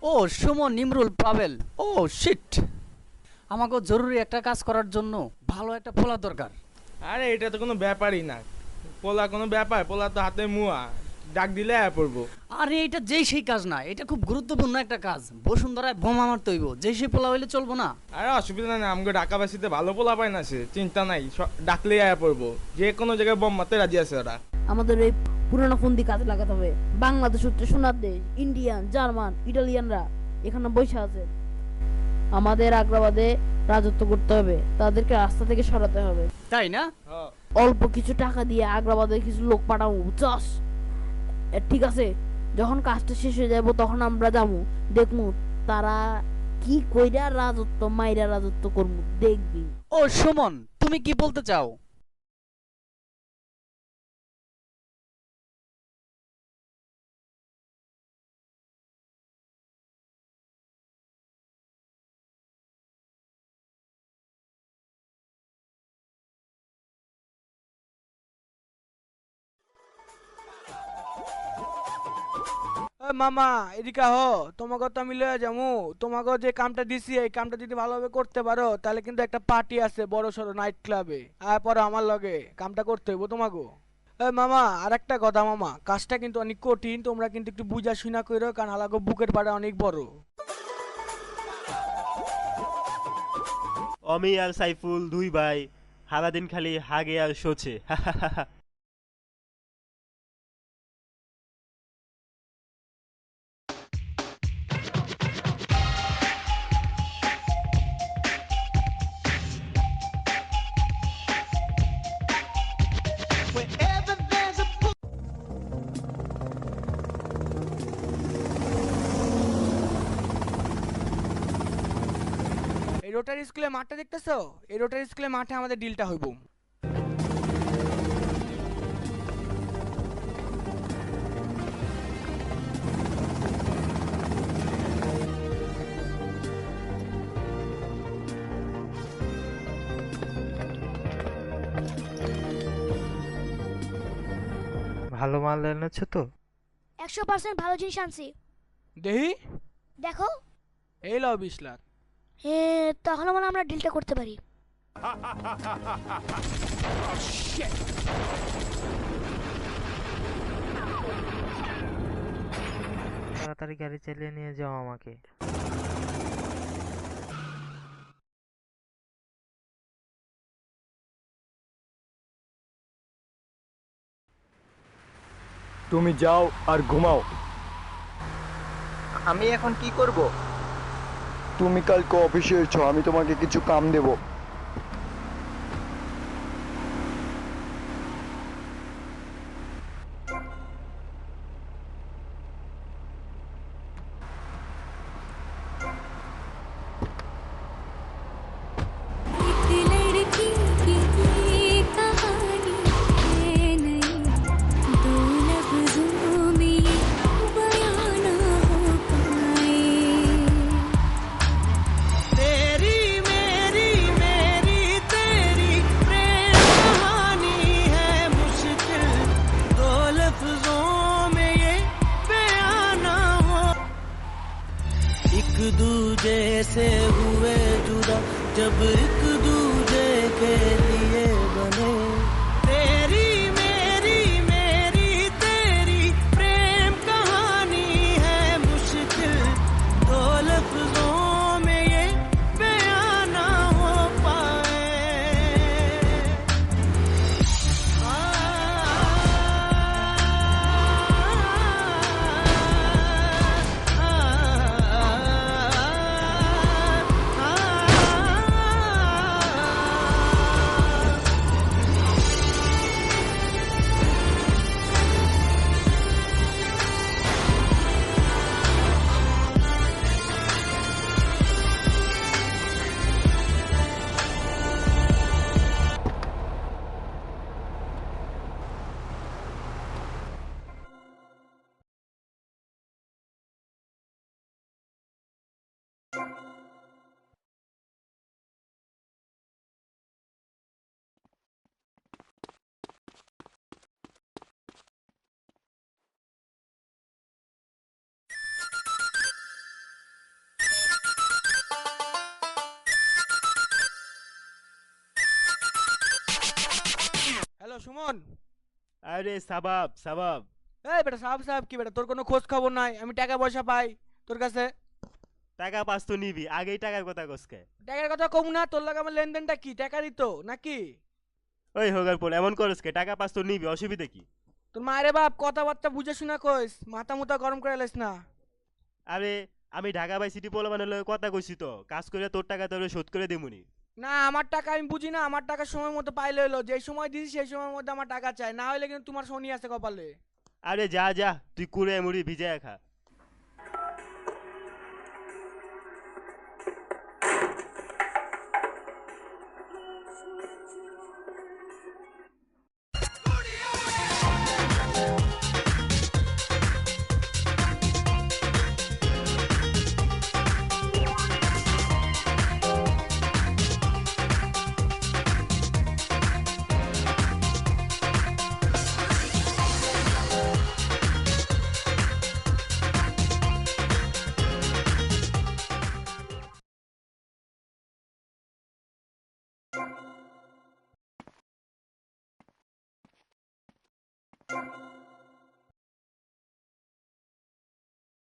ও সুমন, নিমরুল, পাবেল। ও sheet, আমাকে জরুরি একটা কাজ করার জন্য ভালো একটা পোলা দরকার। আরে এটা তো কোনো ব্যাপারই না। পোলা কোনো ব্যাপার? পোলা তো হাতে মুয়া, ডাক দিলে আয়া পড়বো। আরে এটা যেই সেই কাজ না, এটা খুব গুরুত্বপূর্ণ একটা কাজ। বসুন্ধরায় বোমা মারতে হইব, যেই সেই পোলা হইলে চলবো না। আরে অসুবিধা নেই, আমাকে ঢাকাবাসীতে ভালো পোলা পায় না, সে চিন্তা নাই, ডাকলেই আয়া পড়বো। যে কোনো জায়গায় বোম মারতে রাজি আছে ওরা। আমাদের এই পুরোনো ফন্দি কাজে লাগাতে হবে। বাংলাদেশ হচ্ছে সোনার দেশ, ইন্ডিয়ান, জার্মান, ইটালিয়ানরা এখানে বসে আছে। আমাদের আগ্রাবাদে রাজত্ব করতে হবে, তাদেরকে রাস্তা থেকে সরাতে হবে। তাই না? হ্যাঁ। অল্প কিছু টাকা দিয়ে আগ্রাবাদে কিছু লোক পাঠাবো, বুঝছস? ঠিক আছে, যখন কাজটা শেষ হয়ে যাবো তখন আমরা যাবো, দেখবো তারা কি কইরা রাজত্ব মাইরা রাজত্ব করবো, দেখবি। ও সুমন, তুমি কি বলতে চাও? মামা, এদিকে আহ। তোমাকে তো আমি লয়ে যাবো। তোমাকে যে কামটা দিছি এই কামটা যদি ভালোভাবে করতে পারো তাহলে কিন্তু একটা পার্টি আছে বড় সড়ো নাইট ক্লাবে, আর পরে আমার লগে কামটা করতে হইব তোমাকে। মামা, আর একটা কথা মামা, কাজটা কিন্তু অনেক কঠিন, তোমরা কিন্তু একটু বুঝা শুনা করো, কারণ হালাগো বুকের পাড়া অনেক বড়। অমি আর সাইফুল দুই ভাই সারাদিন খালি হাগে আর শোছে। এই রোটারি স্কুলে মাঠটা দেখতেছো? এই রোটারি স্কুলে মাঠে আমাদের ডিলটা হইব। ভালো মাল এনেছো তো? 100% ভালো জিনিস আনছি। দেহি। দেখো। এই লও 20 লাখ। তাহলে মানে আমরা ডিলটা করতে পারি। তাড়াতাড়ি গাড়ি চালিয়ে নিয়ে যাও আমাকে। তুমি যাও আর ঘুমাও। আমি এখন কি করব? তুমি কালকে অফিসে এসো, আমি তোমাকে কিছু কাম দেব। एक दूजे से हुए जुदा, जब एक दूजे के लिए बने। तेरी मेरी मेरी तेरी प्रेम कहानी है मुश्किल, दो लफ्जों में ये बयां ना हो पाए। হ্যালো সুমন। আরে সাবাব সাবাব, এই বেটা সাহেব সাহেব কি বেটা, তোর কোনো খোঁজ খবর নাই? আমি টাকা পয়সা পাই তোর কাছে। টাকা পাস তো নিবি, আগেই টাকার কথা কসকে। টাকার কথা কম না, তোর লাগে আমার লেনদেনটা কি টাকারই তো নাকি? ওই হোগার পর এমন করসকে, টাকা পাস তো নিবি, অসুবিধা কি? তোর মায়েরে বাপ কথাবার্তা বুঝে শুনা কইস, মাথা মুথা গরম করে লাইস না। আরে আমি ঢাকা বাই সিটি পোলা বানালে কথা কইছি তো, কাজ করে তোর টাকা তোর শোধ করে দিমুনি। না আমার টাকা আমি বুঝি না, আমার টাকা সময় মতো পাইলে হলো, যে সময় দিছি সেই সময়ের মধ্যে আমার টাকা চাই, না হলে কিন্তু তোমার শনি আছে কপালে। আরে যা যা, তুই কুড়ে মুড়ি ভিজে খা।